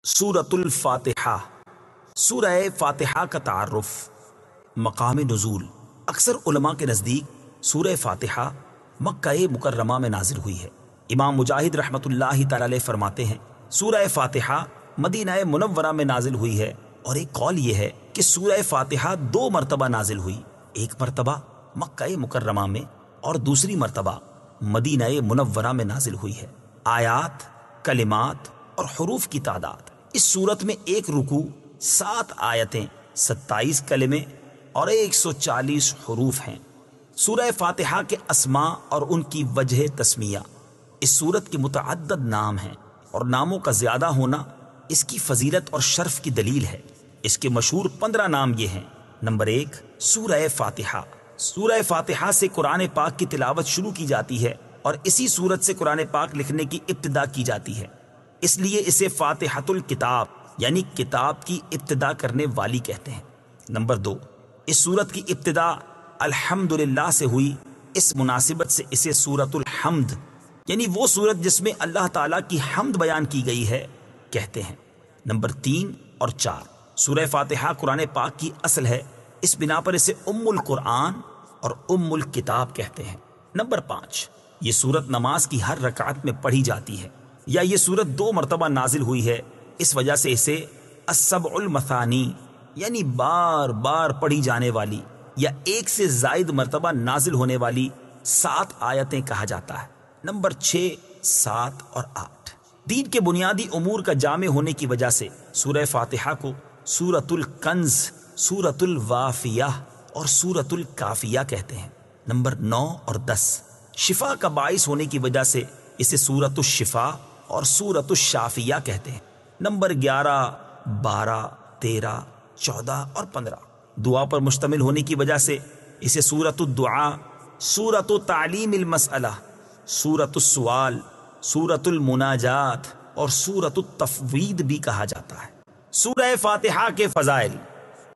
سورۃ الفاتحہ۔ سورہ فاتحہ کا تعارف، مقام نزول۔ اکثر علماء کے نزدیک سورہ فاتحہ مکہ مکرمہ میں نازل ہوئی ہے۔ امام مجاہد رحمۃ اللہ تعالی علیہ فرماتے ہیں سورہ فاتحہ مدینہ منورہ میں نازل ہوئی ہے، اور ایک قول یہ ہے کہ سورہ فاتحہ 2 مرتبہ نازل ہوئی، ایک مرتبہ مکہ مکرمہ میں اور دوسری مرتبہ مدینہ منورہ میں نازل ہوئی ہے۔ آیات، کلمات اور حروف کی تعداد: اس صورت میں ایک رکوع، 7 آیتیں، 27 کلمے اور 140 حروف ہیں۔ سورہ فاتحہ کے اسماء اور ان کی وجہ تسمیہ۔ اس سورت کے متعدد نام ہیں، اور ناموں کا زیادہ ہونا اس کی فضیلت اور شرف کی دلیل ہے۔ اس کے مشہور 15 نام یہ ہیں۔ نمبر 1، سورہ فاتحہ۔ سورہ فاتحہ سے قرآن پاک کی تلاوت شروع کی جاتی ہے، اور اسی سورت سے قرآن پاک لکھنے کی ابتدا کی جاتی ہے، اس لیے اسے فاتحۃ الکتاب یعنی کتاب کی ابتدا کرنے والی کہتے ہیں۔ نمبر 2، اس سورت کی ابتدا الحمدللہ سے ہوئی، اس مناسبت سے اسے سورۃ الحمد یعنی وہ سورت جس میں اللہ تعالیٰ کی حمد بیان کی گئی ہے کہتے ہیں۔ نمبر 3 اور 4، سورہ فاتحہ قرآن پاک کی اصل ہے، اس بنا پر اسے ام القرآن اور ام الکتاب کہتے ہیں۔ نمبر 5، یہ سورت نماز کی ہر رکعت میں پڑھی جاتی ہے، یا یہ سورت 2 مرتبہ نازل ہوئی ہے، اس وجہ سے اسے السبع المثانی یعنی بار بار پڑھی جانے والی یا ایک سے زائد مرتبہ نازل ہونے والی 7 آیتیں کہا جاتا ہے۔ نمبر 6، 7 اور 8، دین کے بنیادی امور کا جامع ہونے کی وجہ سے سورہ فاتحہ کو سورۃ الکنز، سورۃ الوافیہ اور سورۃ الکافیہ کہتے ہیں۔ نمبر 9 اور 10، شفا کا باعث ہونے کی وجہ سے اسے سورۃ الشفا اور سورۃ الشافیہ کہتے ہیں۔ نمبر 11، 12، 13، 14 اور 15، دعا پر مشتمل ہونے کی وجہ سے اسے سورۃ الدعاء، سورۃ تعلیم المسئلہ، سورۃ السؤال، سورۃ المناجات اور سورۃ التفویض بھی کہا جاتا ہے۔ سورہ فاتحہ کے فضائل۔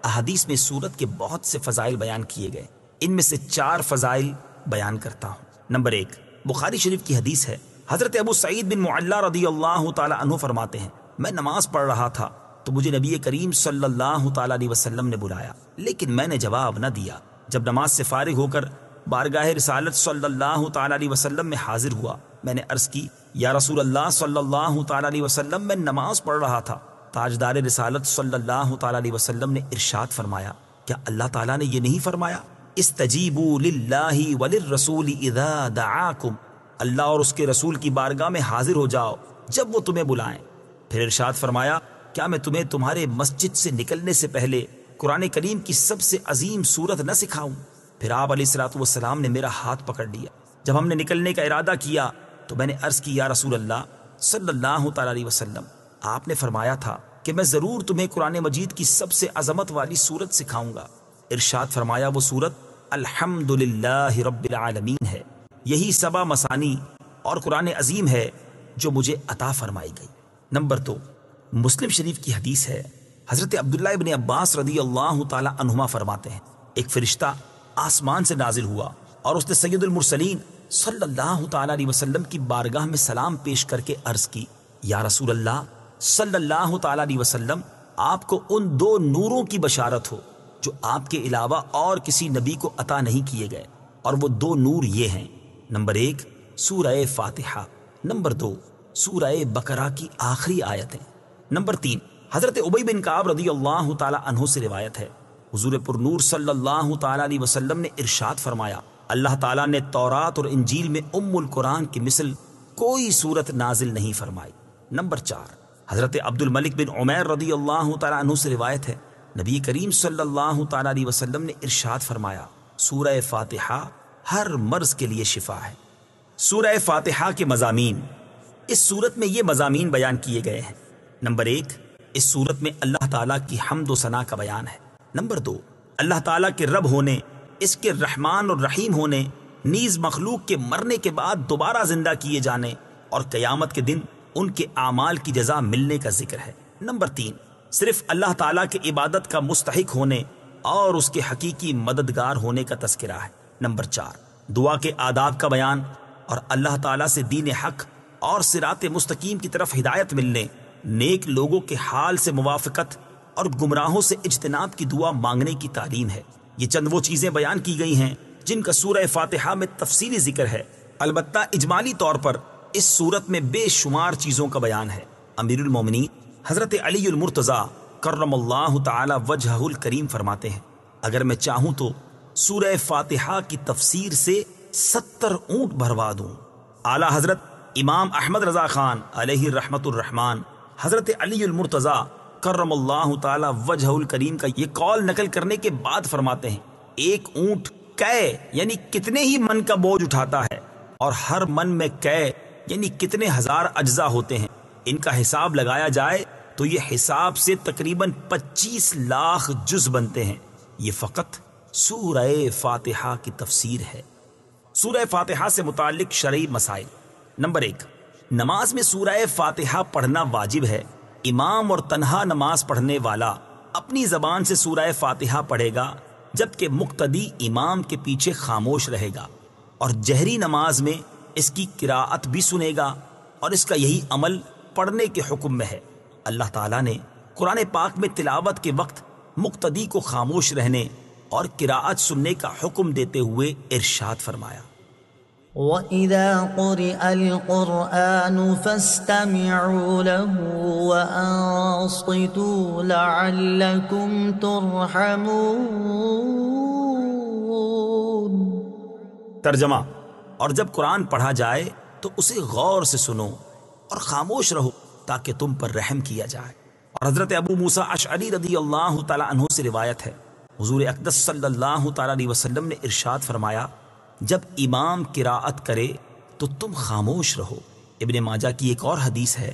احادیث میں سورت کے بہت سے فضائل بیان کیے گئے، ان میں سے 4 فضائل بیان کرتا ہوں۔ نمبر 1، بخاری شریف کی حدیث ہے، حضرت ابو سعید بن معلا رضی اللہ تعالی عنہ فرماتے ہیں، میں نماز پڑھ رہا تھا تو مجھے نبی کریم صلی اللہ تعالی علیہ وسلم نے بلایا، لیکن میں نے جواب نہ دیا۔ جب نماز سے فارغ ہو کر بارگاہ رسالت صلی اللہ تعالی علیہ وسلم میں حاضر ہوا، میں نے عرض کی، یا رسول اللہ صلی اللہ تعالی علیہ وسلم، میں نماز پڑھ رہا تھا۔ تاجدار رسالت صلی اللہ تعالی علیہ وسلم نے ارشاد فرمایا، کیا اللہ تعالیٰ نے یہ نہیں فرمایا، استجیبوا للہ وللرسول اذا دعاکم، اللہ اور اس کے رسول کی بارگاہ میں حاضر ہو جاؤ جب وہ تمہیں بلائیں۔ پھر ارشاد فرمایا، کیا میں تمہیں تمہارے مسجد سے نکلنے سے پہلے قرآن کریم کی سب سے عظیم سورت نہ سکھاؤں؟ پھر آپ علیہ الصلوۃ والسلام نے میرا ہاتھ پکڑ لیا۔ جب ہم نے نکلنے کا ارادہ کیا تو میں نے عرض کی، یا رسول اللہ صلی اللہ تعالی علیہ وسلم، آپ نے فرمایا تھا کہ میں ضرور تمہیں قرآن مجید کی سب سے عظمت والی سورت سکھاؤں گا۔ ارشاد فرمایا، وہ سورت الحمدللہ رب العالمین ہے، یہی 7 مثانی اور قرآن عظیم ہے جو مجھے عطا فرمائی گئی۔ نمبر 2، مسلم شریف کی حدیث ہے، حضرت عبداللہ ابن عباس رضی اللہ تعالی عنہما فرماتے ہیں، ایک فرشتہ آسمان سے نازل ہوا اور اس نے سید المرسلین صلی اللہ تعالی علیہ وسلم کی بارگاہ میں سلام پیش کر کے عرض کی، یا رسول اللہ صلی اللہ تعالی علیہ وسلم، آپ کو ان 2 نوروں کی بشارت ہو جو آپ کے علاوہ اور کسی نبی کو عطا نہیں کیے گئے، اور وہ 2 نور یہ ہیں، نمبر 1 سورہ فاتحہ، نمبر 2 سورہ بقرہ کی آخری آیتیں۔ نمبر 3، حضرت ابی بن کعب رضی اللہ تعالی عنہ سے روایت ہے، حضور پر نور صلی اللہ تعالی علیہ وسلم نے ارشاد فرمایا، اللہ تعالیٰ نے تورات اور انجیل میں ام القرآن کی مثل کوئی سورت نازل نہیں فرمائی۔ نمبر 4، حضرت عبد الملک بن عمیر رضی اللہ تعالی عنہ سے روایت ہے، نبی کریم صلی اللہ تعالی علیہ وسلم نے ارشاد فرمایا، سورہ فاتحہ ہر مرض کے لیے شفا ہے۔ سورہ فاتحہ کے مضامین۔ اس سورت میں یہ مضامین بیان کیے گئے ہیں، نمبر 1، اس سورت میں اللہ تعالیٰ کی حمد و ثنا کا بیان ہے۔ نمبر 2، اللہ تعالیٰ کے رب ہونے، اس کے رحمان اور رحیم ہونے، نیز مخلوق کے مرنے کے بعد دوبارہ زندہ کیے جانے اور قیامت کے دن ان کے اعمال کی جزا ملنے کا ذکر ہے۔ نمبر 3، صرف اللہ تعالیٰ کے عبادت کا مستحق ہونے اور اس کے حقیقی مددگار ہونے کا تذکرہ ہے۔ نمبر 4، دعا کے آداب کا بیان اور اللہ تعالیٰ سے دین حق اور صراط مستقیم کی طرف ہدایت ملنے نیک لوگوں کے حال سے موافقت اور گمراہوں سے اجتناب کی دعا مانگنے کی تعلیم ہے۔ یہ چند وہ چیزیں بیان کی گئی ہیں جن کا سورہ فاتحہ میں تفصیلی ذکر ہے، البتہ اجمالی طور پر اس سورت میں بے شمار چیزوں کا بیان ہے۔ امیر المومنین حضرت علی المرتضیٰ کرم اللہ تعالی وجہہ الکریم فرماتے ہیں، اگر میں چاہوں تو سورہ فاتحہ کی تفسیر سے 70 اونٹ بھروا دوں۔ اعلیٰ حضرت امام احمد رضا خان علیہ رحمت الرحمان حضرت علی المرتضیٰ کرم اللہ تعالی وجہہ الکریم کا یہ قول نقل کرنے کے بعد فرماتے ہیں، ایک اونٹ کئے یعنی کتنے ہی من کا بوجھ اٹھاتا ہے، اور ہر من میں کئے یعنی کتنے ہزار اجزاء ہوتے ہیں۔ ان کا حساب لگایا جائے تو یہ حساب سے تقریباً 25 لاکھ جز بنتے ہیں۔ یہ فقط سورہ فاتحہ کی تفسیر ہے۔ سورہ فاتحہ سے متعلق شرعی مسائل۔ نمبر 1، نماز میں سورہ فاتحہ پڑھنا واجب ہے۔ امام اور تنہا نماز پڑھنے والا اپنی زبان سے سورہ فاتحہ پڑھے گا، جبکہ مقتدی امام کے پیچھے خاموش رہے گا، اور جہری نماز میں اس کی قراءت بھی سنے گا، اور اس کا یہی عمل پڑھنے کے حکم میں ہے۔ اللہ تعالیٰ نے قرآن پاک میں تلاوت کے وقت مقتدی کو خاموش رہنے اور قراءت سننے کا حکم دیتے ہوئے ارشاد فرمایا، وَإِذَا قُرِئَ الْقُرْآنُ فَاسْتَمِعُوا لَهُ وَأَنصِتُوا لَعَلَّكُمْ تُرْحَمُونَ۔ ترجمہ، اور جب قرآن پڑھا جائے تو اسے غور سے سنو اور خاموش رہو تاکہ تم پر رحم کیا جائے۔ اور حضرت ابو موسیٰ اشعری رضی اللہ تعالی عنہ سے روایت ہے، حضور اقدس صلی اللہ تعالی علیہ وسلم نے ارشاد فرمایا، جب امام قراءت کرے تو تم خاموش رہو۔ ابن ماجہ کی ایک اور حدیث ہے،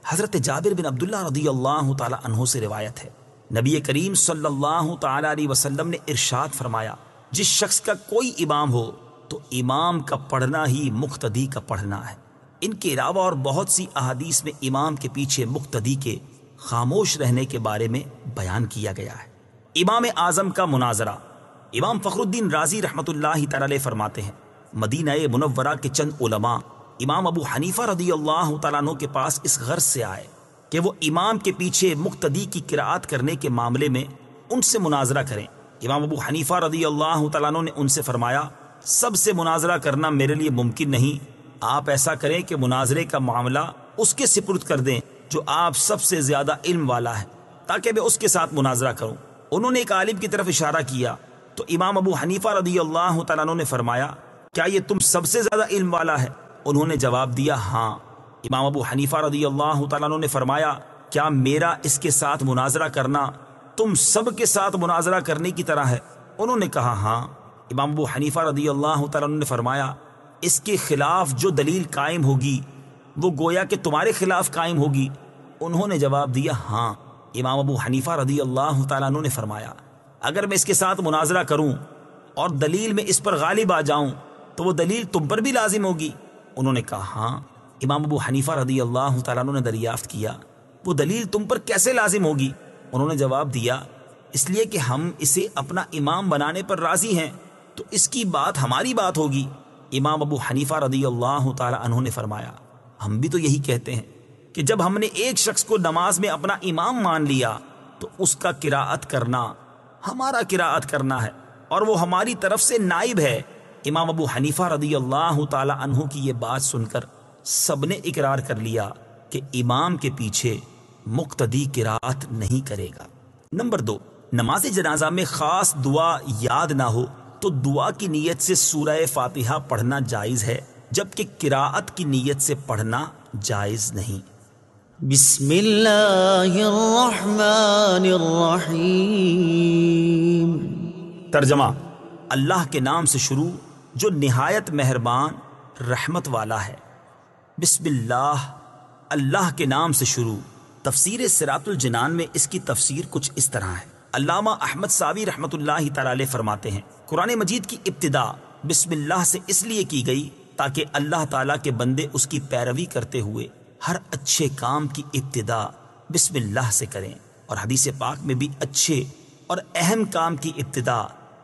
حضرت جابر بن عبداللہ رضی اللہ تعالی عنہ سے روایت ہے، نبی کریم صلی اللہ تعالی علیہ وسلم نے ارشاد فرمایا، جس شخص کا کوئی امام ہو تو امام کا پڑھنا ہی مقتدی کا پڑھنا ہے۔ ان کے علاوہ اور بہت سی احادیث میں امام کے پیچھے مقتدی کے خاموش رہنے کے بارے میں بیان کیا گیا ہے۔ امام اعظم کا مناظرہ۔ امام فخر الدین رازی رحمت اللہ تعالی علیہ فرماتے ہیں، مدینہ منورہ کے چند علماء امام ابو حنیفہ رضی اللہ تعالیٰ عنہ کے پاس اس غرض سے آئے کہ وہ امام کے پیچھے مقتدی کی قراءت کرنے کے معاملے میں ان سے مناظرہ کریں۔ امام ابو حنیفہ رضی اللہ تعالیٰ عنہ نے ان سے فرمایا، سب سے مناظرہ کرنا میرے لیے ممکن نہیں، آپ ایسا کریں کہ مناظرے کا معاملہ اس کے سپرد کر دیں جو آپ سب سے زیادہ علم والا ہے، تاکہ میں اس کے ساتھ مناظرہ کروں۔ انہوں نے ایک عالم کی طرف اشارہ کیا تو امام ابو حنیفہ رضی اللہ تعالیٰ عنہ نے فرمایا، کیا یہ تم سب سے زیادہ علم والا ہے؟ انہوں نے جواب دیا، ہاں۔ امام ابو حنیفہ رضی اللہ تعالیٰ عنہ نے فرمایا، کیا میرا اس کے ساتھ مناظرہ کرنا تم سب کے ساتھ مناظرہ کرنے کی طرح ہے؟ انہوں نے کہا، ہاں۔ امام ابو حنیفہ رضی اللہ تعالیٰ عنہ نے فرمایا، اس کے خلاف جو دلیل قائم ہوگی وہ گویا کہ تمہارے خلاف قائم ہوگی؟ انہوں نے جواب دیا، ہاں۔ امام ابو حنیفہ رضی اللہ تعالیٰ عنہ نے فرمایا، اگر میں اس کے ساتھ مناظرہ کروں اور دلیل میں اس پر غالب آ جاؤں تو وہ دلیل تم پر بھی لازم ہوگی؟ انہوں نے کہا، ہاں۔ امام ابو حنیفہ رضی اللہ تعالیٰ عنہ نے دریافت کیا، وہ دلیل تم پر کیسے لازم ہوگی؟ انہوں نے جواب دیا، اس لیے کہ ہم اسے اپنا امام بنانے پر راضی ہیں تو اس کی بات ہماری بات ہوگی۔ امام ابو حنیفہ رضی اللہ تعالیٰ عنہ نے فرمایا، ہم بھی تو یہی کہتے ہیں کہ جب ہم نے ایک شخص کو نماز میں اپنا امام مان لیا تو اس کا قراءت کرنا ہمارا قراءت کرنا ہے اور وہ ہماری طرف سے نائب ہے۔ امام ابو حنیفہ رضی اللہ تعالی عنہ کی یہ بات سن کر سب نے اقرار کر لیا کہ امام کے پیچھے مقتدی قراءت نہیں کرے گا۔ نمبر 2، نماز جنازہ میں خاص دعا یاد نہ ہو تو دعا کی نیت سے سورہ فاتحہ پڑھنا جائز ہے، جبکہ قراءت کی نیت سے پڑھنا جائز نہیں۔ بسم اللہ الرحمن الرحیم۔ ترجمہ، اللہ کے نام سے شروع جو نہایت مہربان رحمت والا ہے۔ بسم اللہ، اللہ کے نام سے شروع۔ تفسیر صراط الجنان میں اس کی تفسیر کچھ اس طرح ہے۔ علامہ احمد ساوی رحمت اللہ تعالی علیہ فرماتے ہیں، قرآن مجید کی ابتدا بسم اللہ سے اس لیے کی گئی تاکہ اللہ تعالیٰ کے بندے اس کی پیروی کرتے ہوئے ہر اچھے کام کی ابتدا بسم اللہ سے کریں، اور حدیث پاک میں بھی اچھے اور اہم کام کی ابتدا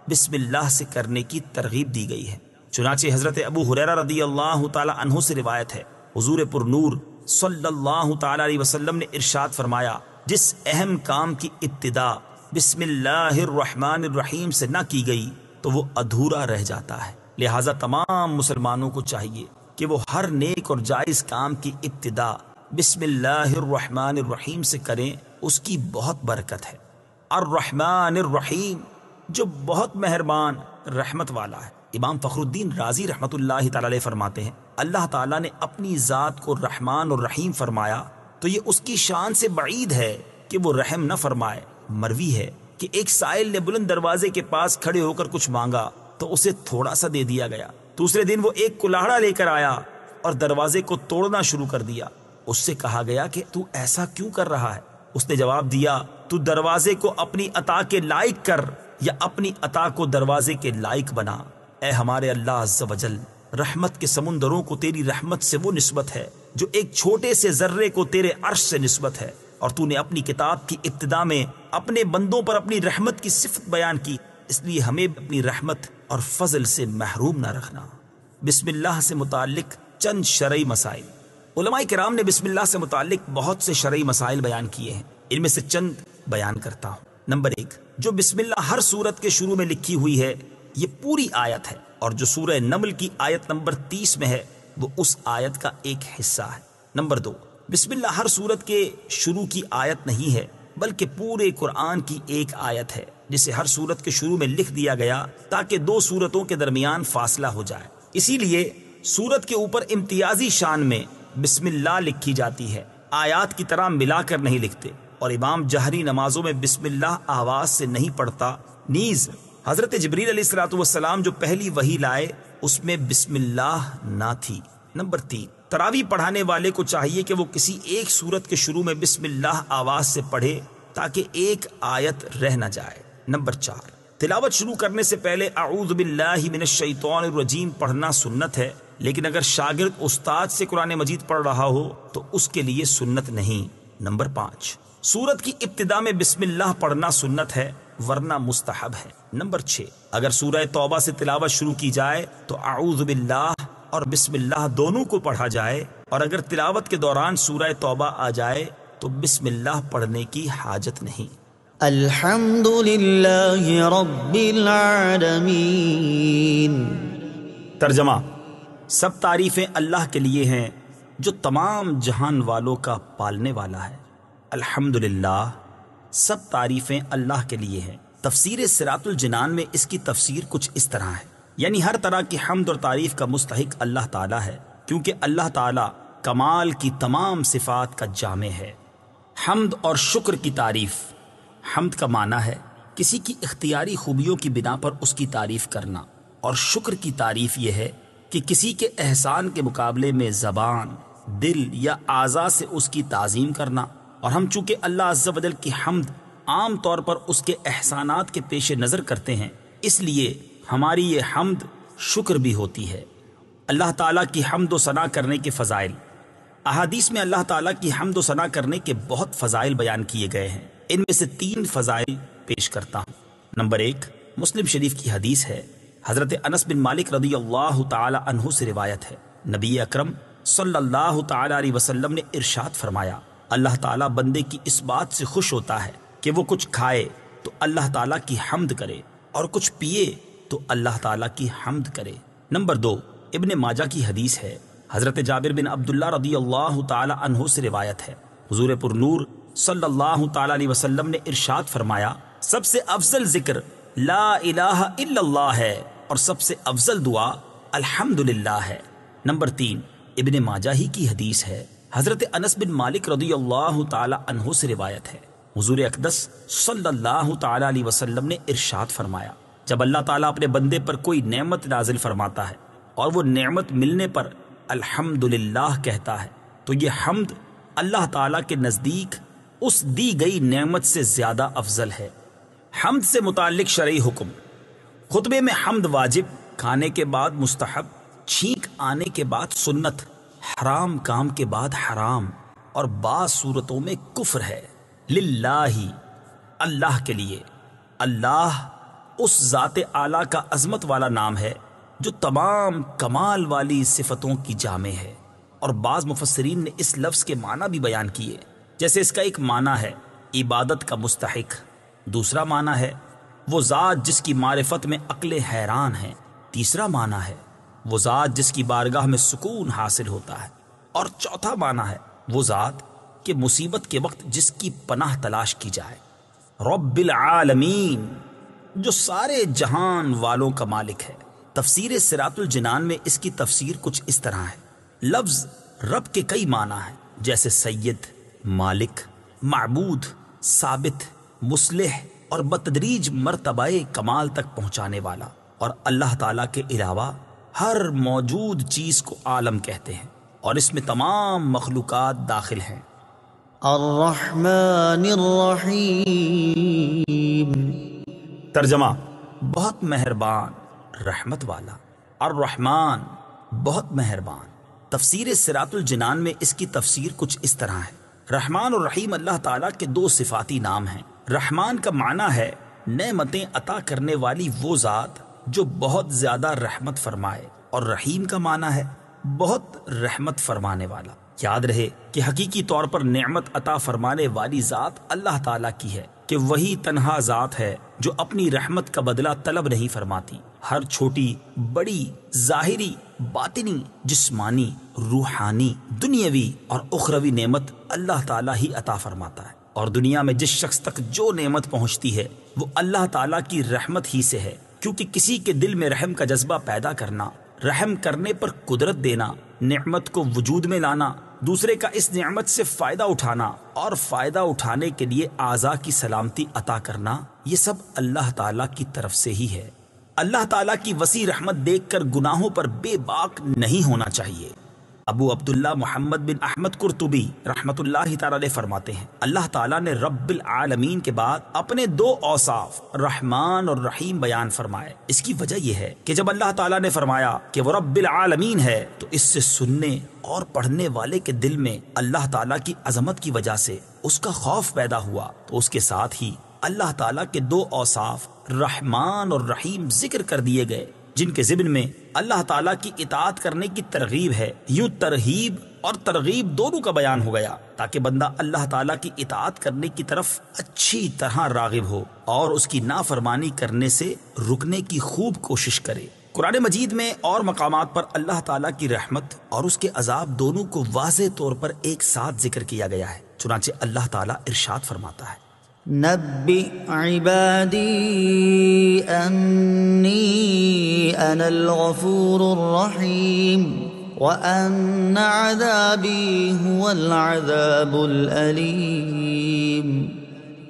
بسم اللہ سے کرنے کی ترغیب دی گئی ہے۔ چنانچہ حضرت ابو ہریرہ رضی اللہ تعالی عنہ سے روایت ہے، حضور پر نور صلی اللہ تعالی علیہ وسلم نے ارشاد فرمایا، جس اہم کام کی ابتدا بسم اللہ الرحمن الرحیم سے نہ کی گئی تو وہ ادھورا رہ جاتا ہے۔ لہٰذا تمام مسلمانوں کو چاہیے کہ وہ ہر نیک اور جائز کام کی ابتدا بسم اللہ الرحمن الرحیم سے کریں، اس کی بہت برکت ہے۔ الرحمن الرحیم، جو بہت مہربان رحمت والا ہے۔ امام فخر الدین رازی رحمت اللہ تعالی علیہ فرماتے ہیں، اللہ تعالیٰ نے اپنی ذات کو رحمان اور رحیم فرمایا تو یہ اس کی شان سے بعید ہے کہ وہ رحم نہ فرمائے۔ مروی ہے کہ ایک سائل نے بلند دروازے کے پاس کھڑے ہو کر کچھ مانگا تو اسے تھوڑا سا دے دیا گیا۔ دوسرے دن وہ ایک کلاہڑا لے کر آیا اور دروازے کو توڑنا شروع کر دیا۔ اس سے کہا گیا کہ تو ایسا کیوں کر رہا ہے؟ اس نے جواب دیا، تو دروازے کو اپنی عطا کے لائق کر یا اپنی عطا کو دروازے کے لائق بنا۔ اے ہمارے اللہ عز و جل، رحمت کے سمندروں کو تیری رحمت سے وہ نسبت ہے جو ایک چھوٹے سے ذرے کو تیرے عرش سے نسبت ہے، اور تو نے اپنی کتاب کی ابتدا میں اپنے بندوں پر اپنی رحمت کی صفت بیان کی، اس لیے ہمیں اپنی رحمت اور فضل سے محروم نہ رکھنا۔ بسم اللہ سے متعلق چند شرعی مسائل۔ علماء کرام نے بسم اللہ سے متعلق بہت سے شرعی مسائل بیان کیے ہیں، ان میں سے چند بیان کرتا ہوں۔ نمبر 1، جو بسم اللہ ہر سورت کے شروع میں لکھی ہوئی ہے یہ پوری آیت ہے، اور جو سورہ نمل کی آیت نمبر 30 میں ہے وہ اس آیت کا ایک حصہ ہے۔ نمبر 2، بسم اللہ ہر سورت کے شروع کی آیت نہیں ہے بلکہ پورے قرآن کی ایک آیت ہے، جسے ہر سورت کے شروع میں لکھ دیا گیا تاکہ دو سورتوں کے درمیان فاصلہ ہو جائے۔ اسی لیے سورت کے اوپر امتیازی شان میں بسم اللہ لکھی جاتی ہے، آیات کی طرح ملا کر نہیں لکھتے، اور امام جہری نمازوں میں بسم اللہ آواز سے نہیں پڑھتا۔ نیز حضرت جبریل علیہ الصلوۃ والسلام جو پہلی وحی لائے اس میں بسم اللہ نہ تھی۔ نمبر 3، تراویح پڑھانے والے کو چاہیے کہ وہ کسی ایک سورت کے شروع میں بسم اللہ آواز سے پڑھے تاکہ ایک آیت رہ نہ جائے۔ نمبر 4، تلاوت شروع کرنے سے پہلے اعوذ باللہ من الشیطان الرجیم پڑھنا سنت ہے، لیکن اگر شاگرد استاد سے قرآن مجید پڑھ رہا ہو تو اس کے لیے سنت نہیں۔ نمبر 5، سورت کی ابتدا میں بسم اللہ پڑھنا سنت ہے ورنہ مستحب ہے۔ نمبر 6، اگر سورہ توبہ سے تلاوت شروع کی جائے تو اعوذ باللہ اور بسم اللہ دونوں کو پڑھا جائے، اور اگر تلاوت کے دوران سورہ توبہ آ جائے تو بسم اللہ پڑھنے کی حاجت نہیں۔ الحمد للہ رب العالمین۔ ترجمہ، سب تعریفیں اللہ کے لیے ہیں جو تمام جہان والوں کا پالنے والا ہے۔ الحمدللہ، سب تعریفیں اللہ کے لیے ہیں۔ تفسیر صراط الجنان میں اس کی تفسیر کچھ اس طرح ہے، یعنی ہر طرح کی حمد اور تعریف کا مستحق اللہ تعالیٰ ہے، کیونکہ اللہ تعالیٰ کمال کی تمام صفات کا جامع ہے۔ حمد اور شکر کی تعریف۔ حمد کا معنی ہے کسی کی اختیاری خوبیوں کی بنا پر اس کی تعریف کرنا، اور شکر کی تعریف یہ ہے کہ کسی کے احسان کے مقابلے میں زبان، دل یا اعضاء سے اس کی تعظیم کرنا۔ اور ہم چونکہ اللہ عز و جل کی حمد عام طور پر اس کے احسانات کے پیش نظر کرتے ہیں، اس لیے ہماری یہ حمد شکر بھی ہوتی ہے۔ اللہ تعالیٰ کی حمد و ثنا کرنے کے فضائل۔ احادیث میں اللہ تعالیٰ کی حمد و ثنا کرنے کے بہت فضائل بیان کیے گئے ہیں، ان میں سے 3 فضائل پیش کرتا ہوں۔ نمبر 1، مسلم شریف کی حدیث ہے، حضرت انس بن مالک رضی اللہ تعالی عنہ سے روایت ہے، نبی اکرم صلی اللہ تعالی علیہ وسلم نے ارشاد فرمایا، اللہ تعالیٰ بندے کی اس بات سے خوش ہوتا ہے کہ وہ کچھ کھائے تو اللہ تعالیٰ کی حمد کرے، اور کچھ پیے تو اللہ تعالیٰ کی حمد کرے۔ نمبر 2، ابن ماجہ کی حدیث ہے، حضرت جابر بن عبداللہ رضی اللہ تعالی عنہ سے روایت ہے، حضور پر نور صلی اللہ تعالی علیہ وسلم نے ارشاد فرمایا، سب سے افضل ذکر لا الہ الا اللہ ہے، اور سب سے افضل دعا الحمدللہ ہے۔ نمبر 3، ابن ماجہ ہی کی حدیث ہے، حضرت انس بن مالک رضی اللہ تعالی عنہ سے روایت ہے، حضور اقدس صلی اللہ تعالی علیہ وسلم نے ارشاد فرمایا، جب اللہ تعالیٰ اپنے بندے پر کوئی نعمت نازل فرماتا ہے اور وہ نعمت ملنے پر الحمدللہ کہتا ہے تو یہ حمد اللہ تعالیٰ کے نزدیک اس دی گئی نعمت سے زیادہ افضل ہے۔ حمد سے متعلق شرعی حکم۔ خطبے میں حمد واجب، کھانے کے بعد مستحب، چھینک آنے کے بعد سنت، حرام کام کے بعد حرام، اور بعض صورتوں میں کفر ہے۔ للہ، اللہ کے لیے۔ اللہ اس ذات اعلیٰ کا عظمت والا نام ہے جو تمام کمال والی صفتوں کی جامع ہے، اور بعض مفسرین نے اس لفظ کے معنی بھی بیان کیے، جیسے اس کا ایک معنی ہے عبادت کا مستحق، دوسرا معنی ہے وہ ذات جس کی معرفت میں عقل حیران ہے، تیسرا معنی ہے وہ ذات جس کی بارگاہ میں سکون حاصل ہوتا ہے، اور چوتھا معنی ہے وہ ذات کہ مصیبت کے وقت جس کی پناہ تلاش کی جائے۔ رب العالمین، جو سارے جہان والوں کا مالک ہے۔ تفسیر صراط الجنان میں اس کی تفسیر کچھ اس طرح ہے، لفظ رب کے کئی معنی ہیں، جیسے سید، مالک، معبود، ثابت، مصلح اور بتدریج مرتبہ کمال تک پہنچانے والا، اور اللہ تعالیٰ کے علاوہ ہر موجود چیز کو عالم کہتے ہیں، اور اس میں تمام مخلوقات داخل ہیں۔ الرحمن الرحیم۔ ترجمہ: بہت مہربان، رحمت والا۔ الرحمن، بہت مہربان۔ تفسیر صراط الجنان میں اس کی تفسیر کچھ اس طرح ہے، رحمان اور رحیم اللہ تعالیٰ کے دو صفاتی نام ہیں۔ رحمان کا معنی ہے نعمتیں عطا کرنے والی وہ ذات جو بہت زیادہ رحمت فرمائے، اور رحیم کا معنی ہے بہت رحمت فرمانے والا۔ یاد رہے کہ حقیقی طور پر نعمت عطا فرمانے والی ذات اللہ تعالیٰ کی ہے، کہ وہی تنہا ذات ہے جو اپنی رحمت کا بدلہ طلب نہیں فرماتی۔ ہر چھوٹی بڑی، ظاہری، باطنی، جسمانی، روحانی، دنیاوی اور اخروی نعمت اللہ تعالیٰ ہی عطا فرماتا ہے، اور دنیا میں جس شخص تک جو نعمت پہنچتی ہے وہ اللہ تعالیٰ کی رحمت ہی سے ہے، کیونکہ کسی کے دل میں رحم کا جذبہ پیدا کرنا، رحم کرنے پر قدرت دینا، نعمت کو وجود میں لانا، دوسرے کا اس نعمت سے فائدہ اٹھانا اور فائدہ اٹھانے کے لیے اعضاء کی سلامتی عطا کرنا، یہ سب اللہ تعالیٰ کی طرف سے ہی ہے۔ اللہ تعالیٰ کی وسیع رحمت دیکھ کر گناہوں پر بے باک نہیں ہونا چاہیے۔ ابو عبداللہ محمد بن احمد قرطبی رحمت اللہ تعالی علیہ فرماتے ہیں، اللہ تعالیٰ نے رب العالمین کے بعد اپنے دو اوصاف رحمان اور رحیم بیان فرمائے۔ اس کی وجہ یہ ہے کہ جب اللہ تعالیٰ نے فرمایا کہ وہ رب العالمین ہے، تو اس سے سننے اور پڑھنے والے کے دل میں اللہ تعالیٰ کی عظمت کی وجہ سے اس کا خوف پیدا ہوا، تو اس کے ساتھ ہی اللہ تعالیٰ کے دو اوصاف رحمان اور رحیم ذکر کر دیے گئے، جن کے ضمن میں اللہ تعالیٰ کی اطاعت کرنے کی ترغیب ہے۔ یوں ترہیب اور ترغیب دونوں کا بیان ہو گیا، تاکہ بندہ اللہ تعالیٰ کی اطاعت کرنے کی طرف اچھی طرح راغب ہو اور اس کی نافرمانی کرنے سے رکنے کی خوب کوشش کرے۔ قرآن مجید میں اور مقامات پر اللہ تعالیٰ کی رحمت اور اس کے عذاب دونوں کو واضح طور پر ایک ساتھ ذکر کیا گیا ہے۔ چنانچہ اللہ تعالیٰ ارشاد فرماتا ہے، نبئ عبادی انی انا الغفور الرحیم وان عذابی هو العذاب الالیم۔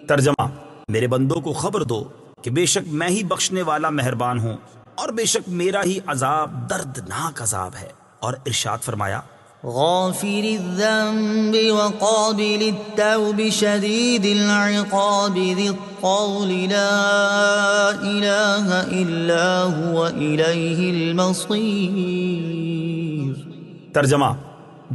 ترجمہ: میرے بندوں کو خبر دو کہ بے شک میں ہی بخشنے والا مہربان ہوں، اور بے شک میرا ہی عذاب دردناک عذاب ہے۔ اور ارشاد فرمایا، غافر الذنب وقابل التوب شدید العقاب ذی الطول لا الہ الا هو الیہ المصیر۔ ترجمہ: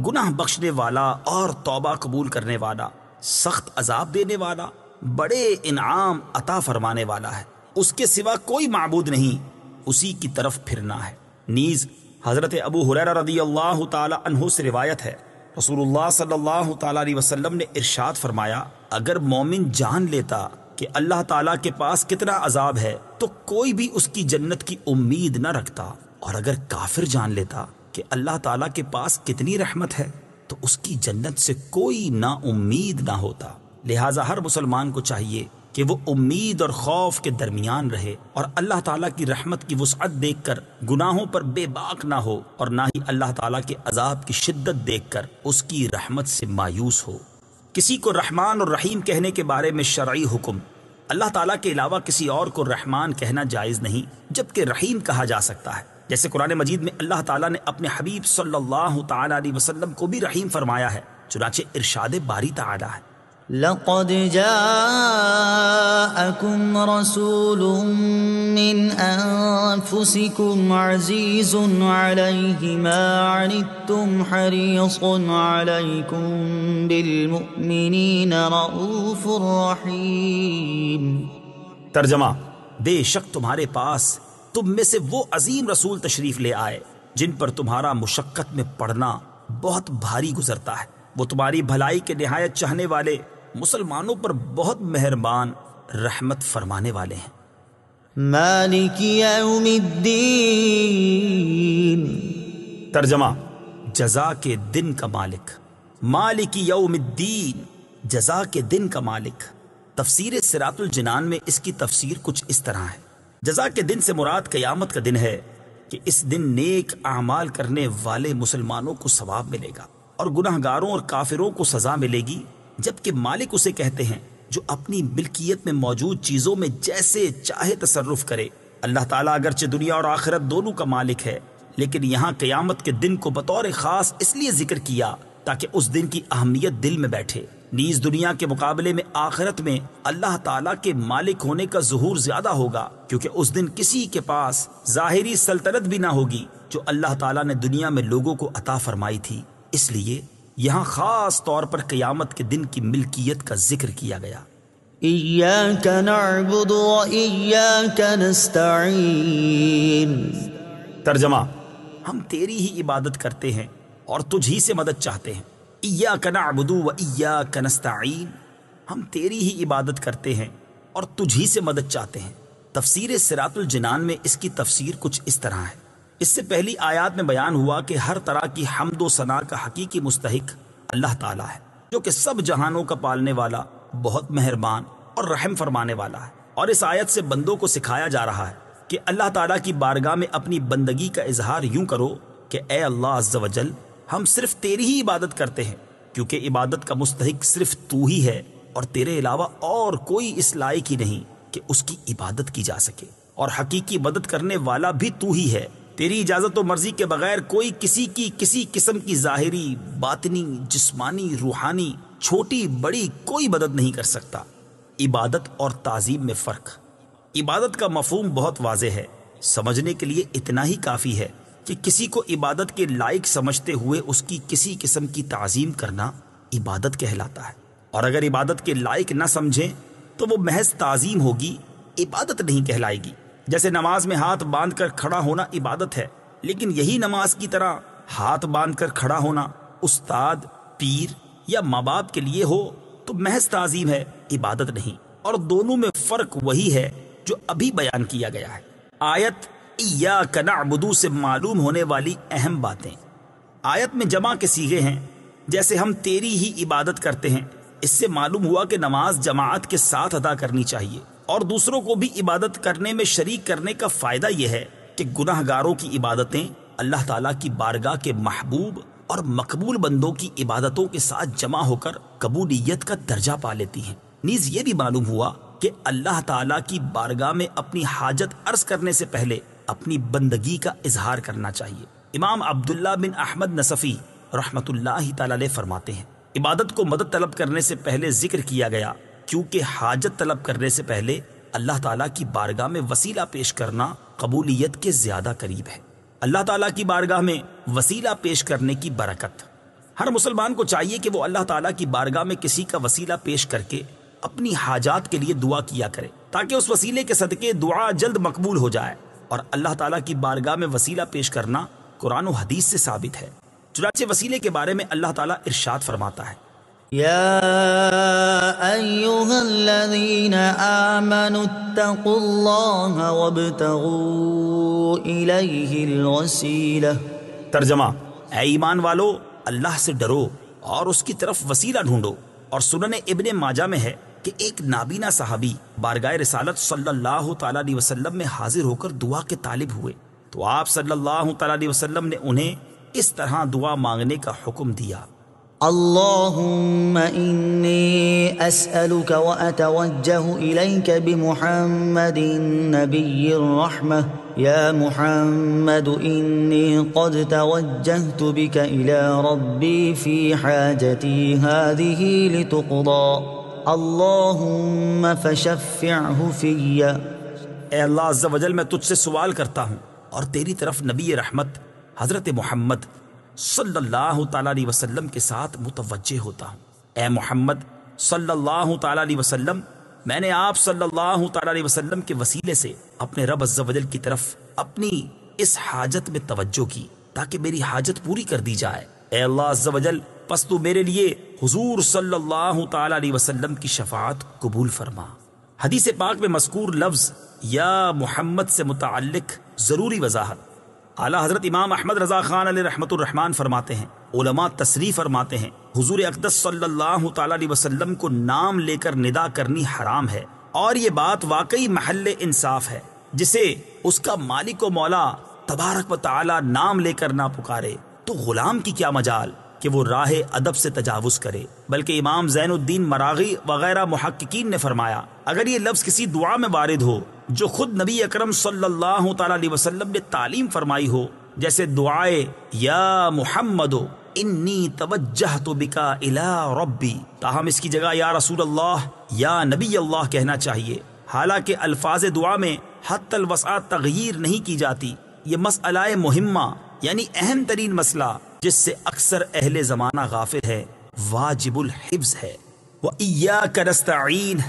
گناہ بخشنے والا اور توبہ قبول کرنے والا، سخت عذاب دینے والا، بڑے انعام عطا فرمانے والا ہے، اس کے سوا کوئی معبود نہیں، اسی کی طرف پھرنا ہے۔ نیز حضرت ابو ہریرہ رضی اللہ تعالی عنہ سے روایت ہے، رسول اللہ صلی اللہ تعالی علیہ وسلم نے ارشاد فرمایا، اگر مومن جان لیتا کہ اللہ تعالیٰ کے پاس کتنا عذاب ہے تو کوئی بھی اس کی جنت کی امید نہ رکھتا، اور اگر کافر جان لیتا کہ اللہ تعالیٰ کے پاس کتنی رحمت ہے تو اس کی جنت سے کوئی نا امید نہ ہوتا۔ لہٰذا ہر مسلمان کو چاہیے کہ وہ امید اور خوف کے درمیان رہے، اور اللہ تعالیٰ کی رحمت کی وسعت دیکھ کر گناہوں پر بے باک نہ ہو، اور نہ ہی اللہ تعالیٰ کے عذاب کی شدت دیکھ کر اس کی رحمت سے مایوس ہو۔ کسی کو رحمان اور رحیم کہنے کے بارے میں شرعی حکم، اللہ تعالیٰ کے علاوہ کسی اور کو رحمان کہنا جائز نہیں، جبکہ رحیم کہا جا سکتا ہے، جیسے قرآن مجید میں اللہ تعالیٰ نے اپنے حبیب صلی اللہ تعالیٰ علیہ وسلم کو بھی رحیم فرمایا ہے۔ چنانچہ ارشاد باری تعالیٰ ہے، لقد جاءكم رسول من أنفسكم عزيز عليه ما عنتم حريص عليكم بالمؤمنين رؤوف رحيم۔ ترجمہ: بے شک تمہارے پاس تم میں سے وہ عظیم رسول تشریف لے آئے جن پر تمہارا مشقت میں پڑنا بہت بھاری گزرتا ہے۔ وہ تمہاری بھلائی کے نہایت چاہنے والے، مسلمانوں پر بہت مہربان، رحمت فرمانے والے ہیں۔ مالک یوم الدین، ترجمہ: جزا کے دن کا مالک۔ مالک یوم الدین، جزا کے دن کا مالک۔ تفسیر صراط الجنان میں اس کی تفسیر کچھ اس طرح ہے: جزا کے دن سے مراد قیامت کا دن ہے کہ اس دن نیک اعمال کرنے والے مسلمانوں کو ثواب ملے گا اور گناہ گاروں اور کافروں کو سزا ملے گی، جبکہ مالک اسے کہتے ہیں جو اپنی ملکیت میں موجود چیزوں میں جیسے چاہے تصرف کرے۔ اللہ تعالیٰ اگرچہ دنیا اور آخرت دونوں کا مالک ہے، لیکن یہاں قیامت کے دن کو بطور خاص اس لیے ذکر کیا تاکہ اس دن کی اہمیت دل میں بیٹھے۔ نیز دنیا کے مقابلے میں آخرت میں اللہ تعالیٰ کے مالک ہونے کا ظہور زیادہ ہوگا، کیونکہ اس دن کسی کے پاس ظاہری سلطنت بھی نہ ہوگی جو اللہ تعالیٰ نے دنیا میں لوگوں کو عطا فرمائی تھی۔ اس لیے یہاں خاص طور پر قیامت کے دن کی ملکیت کا ذکر کیا گیا۔ ایاک نعبد و ایاک نستعین، ترجمہ: ہم تیری ہی عبادت کرتے ہیں اور تجھ ہی سے مدد چاہتے ہیں۔ ایاک نعبد و ایاک نستعین، ہم تیری ہی عبادت کرتے ہیں اور تجھ ہی سے مدد چاہتے ہیں۔ تفسیر صراط الجنان میں اس کی تفسیر کچھ اس طرح ہے: اس سے پہلی آیات میں بیان ہوا کہ ہر طرح کی حمد و ثنا کا حقیقی مستحق اللہ تعالیٰ ہے، جو کہ سب جہانوں کا پالنے والا، بہت مہربان اور رحم فرمانے والا ہے۔ اور اس آیت سے بندوں کو سکھایا جا رہا ہے کہ اللہ تعالیٰ کی بارگاہ میں اپنی بندگی کا اظہار یوں کرو کہ اے اللہ عز و جل، ہم صرف تیری ہی عبادت کرتے ہیں، کیونکہ عبادت کا مستحق صرف تو ہی ہے اور تیرے علاوہ اور کوئی اس لائق ہی نہیں کہ اس کی عبادت کی جا سکے، اور حقیقی مدد کرنے والا بھی تو ہی ہے۔ تیری اجازت و مرضی کے بغیر کوئی کسی کی کسی قسم کی ظاہری، باطنی، جسمانی، روحانی، چھوٹی بڑی کوئی مدد نہیں کر سکتا۔ عبادت اور تعظیم میں فرق۔ عبادت کا مفہوم بہت واضح ہے، سمجھنے کے لیے اتنا ہی کافی ہے کہ کسی کو عبادت کے لائق سمجھتے ہوئے اس کی کسی قسم کی تعظیم کرنا عبادت کہلاتا ہے، اور اگر عبادت کے لائق نہ سمجھیں تو وہ محض تعظیم ہوگی، عبادت نہیں کہلائے گی۔ جیسے نماز میں ہاتھ باندھ کر کھڑا ہونا عبادت ہے، لیکن یہی نماز کی طرح ہاتھ باندھ کر کھڑا ہونا استاد، پیر یا ماں باپ کے لیے ہو تو محض تعظیم ہے، عبادت نہیں۔ اور دونوں میں فرق وہی ہے جو ابھی بیان کیا گیا ہے۔ آیت ایاک نعبد سے معلوم ہونے والی اہم باتیں۔ آیت میں جمع کے صیغے ہیں، جیسے ہم تیری ہی عبادت کرتے ہیں۔ اس سے معلوم ہوا کہ نماز جماعت کے ساتھ ادا کرنی چاہیے، اور دوسروں کو بھی عبادت کرنے میں شریک کرنے کا فائدہ یہ ہے کہ گناہ گاروں کی عبادتیں اللہ تعالیٰ کی بارگاہ کے محبوب اور مقبول بندوں کی عبادتوں کے ساتھ جمع ہو کر قبولیت کا درجہ پا لیتی ہیں۔ نیز یہ بھی معلوم ہوا کہ اللہ تعالیٰ کی بارگاہ میں اپنی حاجت عرض کرنے سے پہلے اپنی بندگی کا اظہار کرنا چاہیے۔ امام عبداللہ بن احمد نصفی رحمۃ اللہ تعالی علیہ فرماتے ہیں، عبادت کو مدد طلب کرنے سے پہلے ذکر کیا گیا کیونکہ حاجت طلب کرنے سے پہلے اللہ تعالیٰ کی بارگاہ میں وسیلہ پیش کرنا قبولیت کے زیادہ قریب ہے۔ اللہ تعالیٰ کی بارگاہ میں وسیلہ پیش کرنے کی برکت۔ ہر مسلمان کو چاہیے کہ وہ اللہ تعالیٰ کی بارگاہ میں کسی کا وسیلہ پیش کر کے اپنی حاجات کے لیے دعا کیا کرے، تاکہ اس وسیلے کے صدقے دعا جلد مقبول ہو جائے۔ اور اللہ تعالیٰ کی بارگاہ میں وسیلہ پیش کرنا قرآن و حدیث سے ثابت ہے۔ چنانچہ وسیلے کے بارے میں اللہ تعالیٰ ارشاد فرماتا ہے: یا ایہا الذین آمنوا اتقوا اللہ وابتغوا الیہ الوسیلہ۔ ترجمہ: اے ایمان والو، اللہ سے ڈرو اور اس کی طرف وسیلہ ڈھونڈو۔ اور سنن ابن ماجہ میں ہے کہ ایک نابینا صحابی بارگاہ رسالت صلی اللہ تعالیٰ علیہ وسلم میں حاضر ہو کر دعا کے طالب ہوئے، تو آپ صلی اللہ تعالیٰ علیہ وسلم نے انہیں اس طرح دعا مانگنے کا حکم دیا: اللہم انی اسألک واتوجہ الیک بمحمد نبی الرحمہ یا محمد انی قد توجہت بک الی ربی فی حاجتی هذه لتقضى اللہم فشفعہ فی۔ اے اللہ عز و جل، میں تجھ سے سوال کرتا ہوں اور تیری طرف نبی رحمت حضرت محمد صلی اللہ تعالیٰ علیہ وسلم کے ساتھ متوجہ ہوتا ہوں۔ اے محمد صلی اللہ تعالیٰ علیہ وسلم، میں نے آپ صلی اللہ تعالیٰ علیہ وسلم کے وسیلے سے اپنے رب عز و جل کی طرف اپنی اس حاجت میں توجہ کی تاکہ میری حاجت پوری کر دی جائے، اے اللہ عز و جل پس تو میرے لیے حضور صلی اللہ تعالی علیہ وسلم کی شفاعت قبول فرما۔ حدیث پاک میں مذکور لفظ یا محمد سے متعلق ضروری وضاحت۔ اعلیٰ حضرت امام احمد رضا خان علیہ رحمت الرحمان فرماتے ہیں، علماء تصریح فرماتے ہیں حضور اقدس صلی اللہ تعالی علیہ وسلم کو نام لے کر ندا کرنی حرام ہے، اور یہ بات واقعی محل انصاف ہے۔ جسے اس کا مالک و مولا تبارک و تعالی نام لے کر نہ پکارے تو غلام کی کیا مجال کہ وہ راہ ادب سے تجاوز کرے۔ بلکہ امام زین الدین مراغی وغیرہ محققین نے فرمایا اگر یہ لفظ کسی دعا میں وارد ہو جو خود نبی اکرم صلی اللہ تعالی علیہ وسلم نے تعلیم فرمائی ہو، جیسے دعائے یا محمد انی توجہت بکا الی ربی، تاہم اس کی جگہ یا رسول اللہ یا نبی اللہ کہنا چاہیے۔ حالانکہ الفاظ دعا میں حتی الوسع تغییر نہیں کی جاتی۔ یہ مسئلہ مہمہ یعنی اہم ترین مسئلہ جس سے اکثر اہل زمانہ غافل ہے، واجب الحفظ ہے۔ وَإِيَّاكَ نَسْتَعِينُ،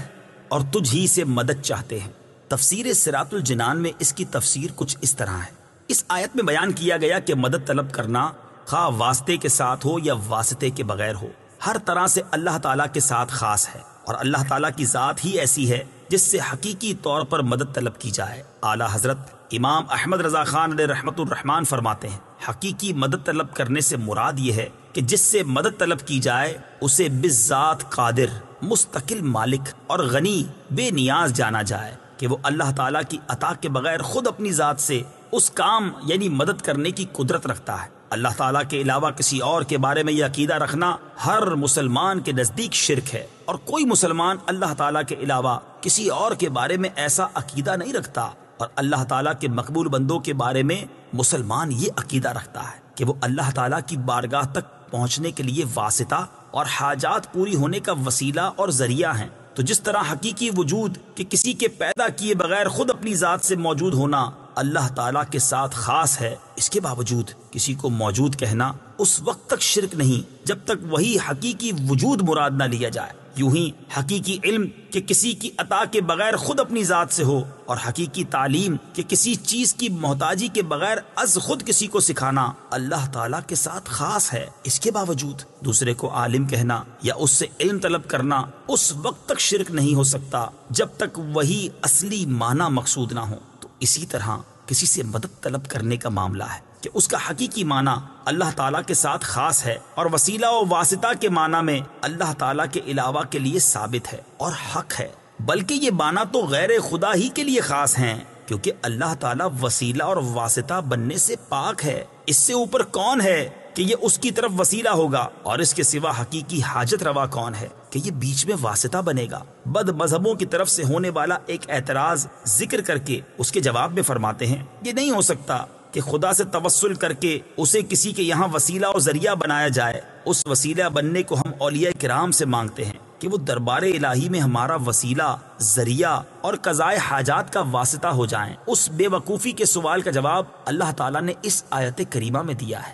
اور تجھ ہی سے مدد چاہتے ہیں۔ تفسیر صراط الجنان میں اس کی تفسیر کچھ اس طرح ہے۔ اس آیت میں بیان کیا گیا کہ مدد طلب کرنا خواہ واسطے کے ساتھ ہو یا واسطے کے بغیر ہو، ہر طرح سے اللہ تعالیٰ کے ساتھ خاص ہے، اور اللہ تعالیٰ کی ذات ہی ایسی ہے جس سے حقیقی طور پر مدد طلب کی جائے۔ اعلیٰ حضرت امام احمد رضا خان علیہ رحمت الرحمان فرماتے ہیں حقیقی مدد طلب کرنے سے مراد یہ ہے کہ جس سے مدد طلب کی جائے اسے بالذات قادر، مستقل مالک اور غنی بے نیاز جانا جائے کہ وہ اللہ تعالیٰ کی عطا کے بغیر خود اپنی ذات سے اس کام یعنی مدد کرنے کی قدرت رکھتا ہے۔ اللہ تعالیٰ کے علاوہ کسی اور کے بارے میں یہ عقیدہ رکھنا ہر مسلمان کے نزدیک شرک ہے، اور کوئی مسلمان اللہ تعالیٰ کے علاوہ کسی اور کے بارے میں ایسا عقیدہ نہیں رکھتا، اور اللہ تعالیٰ کے مقبول بندوں کے بارے میں مسلمان یہ عقیدہ رکھتا ہے کہ وہ اللہ تعالیٰ کی بارگاہ تک پہنچنے کے لیے واسطہ اور حاجات پوری ہونے کا وسیلہ اور ذریعہ ہیں۔ تو جس طرح حقیقی وجود کہ کسی کے پیدا کیے بغیر خود اپنی ذات سے موجود ہونا اللہ تعالیٰ کے ساتھ خاص ہے، اس کے باوجود کسی کو موجود کہنا اس وقت تک شرک نہیں جب تک وہی حقیقی وجود مراد نہ لیا جائے۔ یوں ہی حقیقی علم کہ کسی کی عطا کے بغیر خود اپنی ذات سے ہو، اور حقیقی تعلیم کہ کسی چیز کی محتاجی کے بغیر از خود کسی کو سکھانا اللہ تعالیٰ کے ساتھ خاص ہے، اس کے باوجود دوسرے کو عالم کہنا یا اس سے علم طلب کرنا اس وقت تک شرک نہیں ہو سکتا جب تک وہی اصلی معنی مقصود نہ ہو۔ تو اسی طرح کسی سے مدد طلب کرنے کا معاملہ ہے کہ اس کا حقیقی معنی اللہ تعالیٰ کے ساتھ خاص ہے، اور وسیلہ و واسطہ کے معنی میں اللہ تعالیٰ کے علاوہ کے لیے ثابت ہے اور حق ہے، بلکہ یہ معنی تو غیر خدا ہی کے لیے خاص ہیں، کیونکہ اللہ تعالیٰ وسیلہ اور واسطہ بننے سے پاک ہے۔ اس سے اوپر کون ہے کہ یہ اس کی طرف وسیلہ ہوگا، اور اس کے سوا حقیقی حاجت روا کون ہے کہ یہ بیچ میں واسطہ بنے گا؟ بد مذہبوں کی طرف سے ہونے والا ایک اعتراض ذکر کر کے اس کے جواب میں فرماتے ہیں یہ نہیں ہو سکتا کہ خدا سے توسل کر کے اسے کسی کے یہاں وسیلہ اور ذریعہ بنایا جائے۔ اس وسیلہ بننے کو ہم اولیاء کرام سے مانگتے ہیں کہ وہ دربار الہی میں ہمارا وسیلہ، ذریعہ اور قضائے حاجات کا واسطہ ہو جائیں۔ اس بے وقوفی کے سوال کا جواب اللہ تعالیٰ نے اس آیت کریمہ میں دیا ہے۔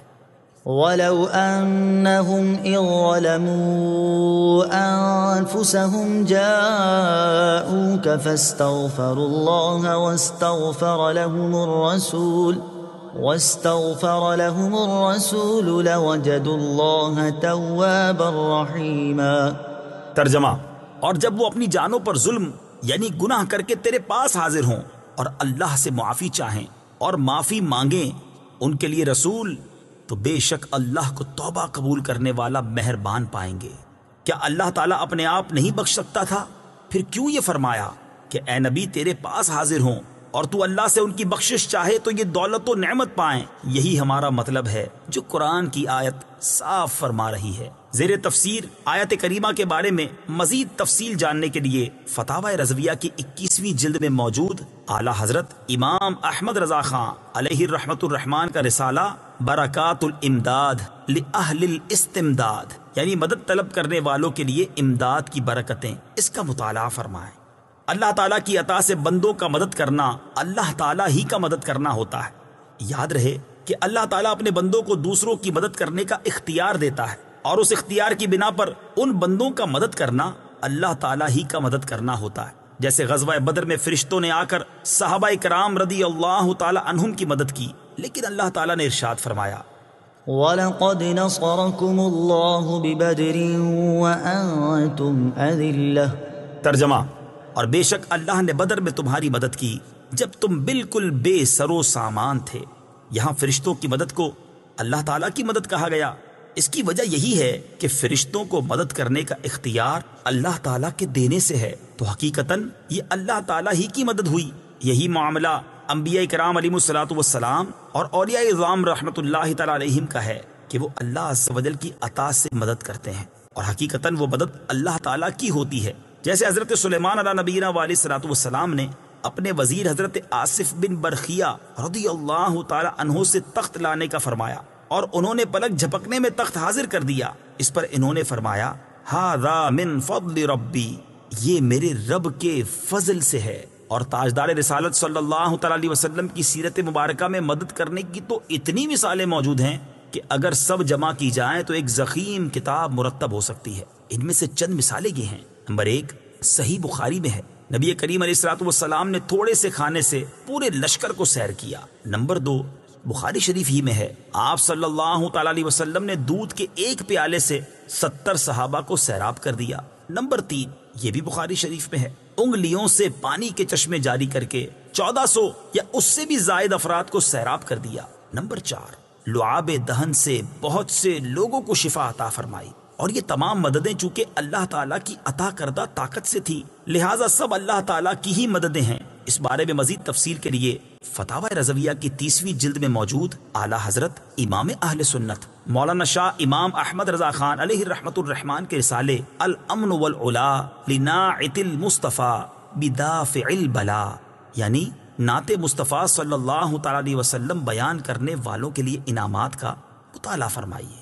وَلَوْ أَنَّهُمْ إِذْ ظَلَمُوا أَنفُسَهُمْ جَاءُوكَ فَاسْتَغْفَرُوا اللَّهَ واستغفر لهم الرسول لوجدوا الله توابا رحيما۔ ترجمہ، اور جب وہ اپنی جانوں پر ظلم یعنی گناہ کر کے تیرے پاس حاضر ہوں اور اللہ سے معافی چاہیں اور معافی مانگیں ان کے لیے رسول، تو بے شک اللہ کو توبہ قبول کرنے والا مہربان پائیں گے۔ کیا اللہ تعالیٰ اپنے آپ نہیں بخش سکتا تھا؟ پھر کیوں یہ فرمایا کہ اے نبی تیرے پاس حاضر ہوں اور تو اللہ سے ان کی بخشش چاہے تو یہ دولت و نعمت پائیں؟ یہی ہمارا مطلب ہے جو قرآن کی آیت صاف فرما رہی ہے۔ زیر تفسیر آیت کریمہ کے بارے میں مزید تفصیل جاننے کے لیے فتاوی رضویہ کی 21ویں جلد میں موجود اعلیٰ حضرت امام احمد رضا خان علیہ رحمت الرحمان کا رسالہ برکات الامداد لأہل الاستمداد یعنی مدد طلب کرنے والوں کے لیے امداد کی برکتیں، اس کا مطالعہ فرمائیں۔ اللہ تعالیٰ کی عطا سے بندوں کا مدد کرنا اللہ تعالیٰ ہی کا مدد کرنا ہوتا ہے۔ یاد رہے کہ اللہ تعالیٰ اپنے بندوں کو دوسروں کی مدد کرنے کا اختیار دیتا ہے، اور اس اختیار کی بنا پر ان بندوں کا مدد کرنا اللہ تعالیٰ ہی کا مدد کرنا ہوتا ہے۔ جیسے غزوہ بدر میں فرشتوں نے آ کر صحابہ کرام رضی اللہ تعالیٰ عنہم کی مدد کی، لیکن اللہ تعالیٰ نے ارشاد فرمایا وَلَقَدْ نَصَرَكُمُ اللَّهُ بِبَدْرٍ وَأَنْتُمْ أَذِلَّةٌ۔ ترجمہ: اور بے شک اللہ نے بدر میں تمہاری مدد کی جب تم بالکل بے سر و سامان تھے۔ یہاں فرشتوں کی مدد کو اللہ تعالیٰ کی مدد کہا گیا۔ اس کی وجہ یہی ہے کہ فرشتوں کو مدد کرنے کا اختیار اللہ تعالیٰ کے دینے سے ہے، تو حقیقتاً یہ اللہ تعالیٰ ہی کی مدد ہوئی۔ یہی معاملہ انبیاء کرام علیہ الصلوۃ والسلام اور اولیاء اعظام رحمۃ اللہ تعالیٰ علیہم کا ہے کہ وہ اللہ عز و جل کی عطا سے مدد کرتے ہیں، اور حقیقتاً وہ مدد اللہ تعالیٰ کی ہوتی ہے۔ جیسے حضرت سلیمان علیہ نبینا علیہ الصلوۃ والسلام نے اپنے وزیر حضرت آصف بن برخیہ رضی اللہ تعالیٰ عنہ سے تخت لانے کا فرمایا، اور انہوں نے پلک جھپکنے میں تخت حاضر کر دیا۔ اس پر انہوں نے فرمایا، ھذا من فضل ربی، یہ میرے رب کے فضل سے ہے۔ اور تاجدار رسالت صلی اللہ تعالیٰ علیہ وسلم کی سیرت مبارکہ میں مدد کرنے کی تو اتنی مثالیں موجود ہیں کہ اگر سب جمع کی جائیں تو ایک ضخیم کتاب مرتب ہو سکتی ہے۔ ان میں سے چند مثالیں یہ ہیں۔ نمبر 1، صحیح بخاری میں ہے، نبی کریم علیہ الصلوۃ والسلام نے تھوڑے سے کھانے سے پورے لشکر کو سیر کیا۔ نمبر 2، بخاری شریف ہی میں ہے، آپ صلی اللہ تعالیٰ علیہ وسلم نے دودھ کے ایک پیالے سے 70 صحابہ کو سیراب کر دیا۔ نمبر 3، یہ بھی بخاری شریف میں ہے، انگلیوں سے پانی کے چشمے جاری کر کے 1400 یا اس سے بھی زائد افراد کو سیراب کر دیا۔ نمبر 4، لعاب دہن سے بہت سے لوگوں کو شفا عطا فرمائی، اور یہ تمام مددیں چونکہ اللہ تعالیٰ کی عطا کردہ طاقت سے تھی، لہٰذا سب اللہ تعالیٰ کی ہی مددیں ہیں۔ اس بارے میں مزید تفصیل کے لیے فتاوی رضویہ کی 30ویں جلد میں موجود اعلیٰ حضرت امام اہل سنت مولانا شاہ امام احمد رضا خان علیہ رحمت الرحمان کے رسالے الامن والعلا لناعت المصطفیٰ بدافع البلا، یعنی نعت مصطفیٰ صلی اللہ تعالیٰ علیہ وسلم بیان کرنے والوں کے لیے انعامات کا مطالعہ فرمائیے۔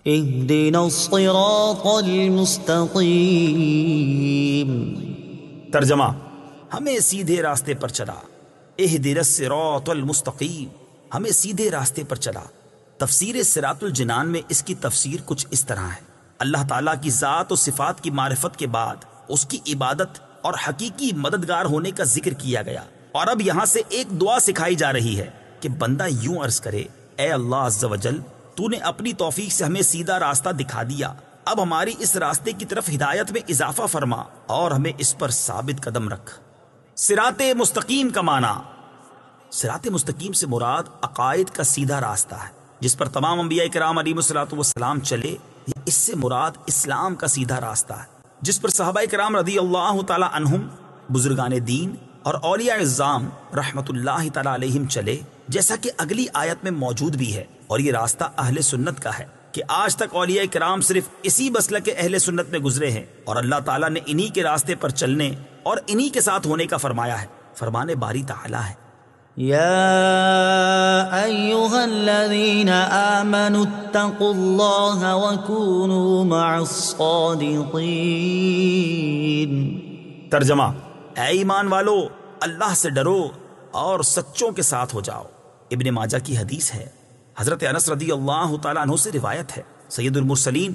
اهدنا الصراط المستقیم۔ ترجمہ: ہمیں سیدھے راستے پر چلا، اہدنا الصراط المستقیم، ہمیں سیدھے راستے پر چلا۔ تفسیر صراط الجنان میں اس کی تفسیر کچھ اس طرح ہے، اللہ تعالیٰ کی ذات و صفات کی معرفت کے بعد اس کی عبادت اور حقیقی مددگار ہونے کا ذکر کیا گیا، اور اب یہاں سے ایک دعا سکھائی جا رہی ہے کہ بندہ یوں عرض کرے، اے اللہ عز و جل، تو نے اپنی توفیق سے ہمیں سیدھا راستہ دکھا دیا، اب ہماری اس راستے کی طرف ہدایت میں اضافہ فرما اور ہمیں اس پر ثابت قدم رکھ۔ صراط مستقیم کا معنی، صراط مستقیم سے مراد عقائد کا سیدھا راستہ ہے جس پر تمام انبیاء کرام علیہ الصلوۃ والسلام چلے، یا اس سے مراد اسلام کا سیدھا راستہ ہے جس پر صحابہ کرام رضی اللہ تعالی عنہم، بزرگان دین اور اولیاء اعظام رحمت اللہ تعالی علیہم چلے، جیسا کہ اگلی آیت میں موجود بھی ہے۔ اور یہ راستہ اہل سنت کا ہے کہ آج تک اولیاء کرام صرف اسی مسلک کے اہل سنت میں گزرے ہیں، اور اللہ تعالیٰ نے انہی کے راستے پر چلنے اور انہی کے ساتھ ہونے کا فرمایا ہے۔ فرمان باری تعالیٰ ہے، يا أيها الذين آمنوا اتقوا الله وكونوا مع الصادقين۔ ترجمہ: اے ایمان والو، اللہ سے ڈرو اور سچوں کے ساتھ ہو جاؤ۔ ابن ماجہ کی حدیث ہے، حضرت انس رضی اللہ تعالیٰ عنہ سے روایت ہے، سید المرسلین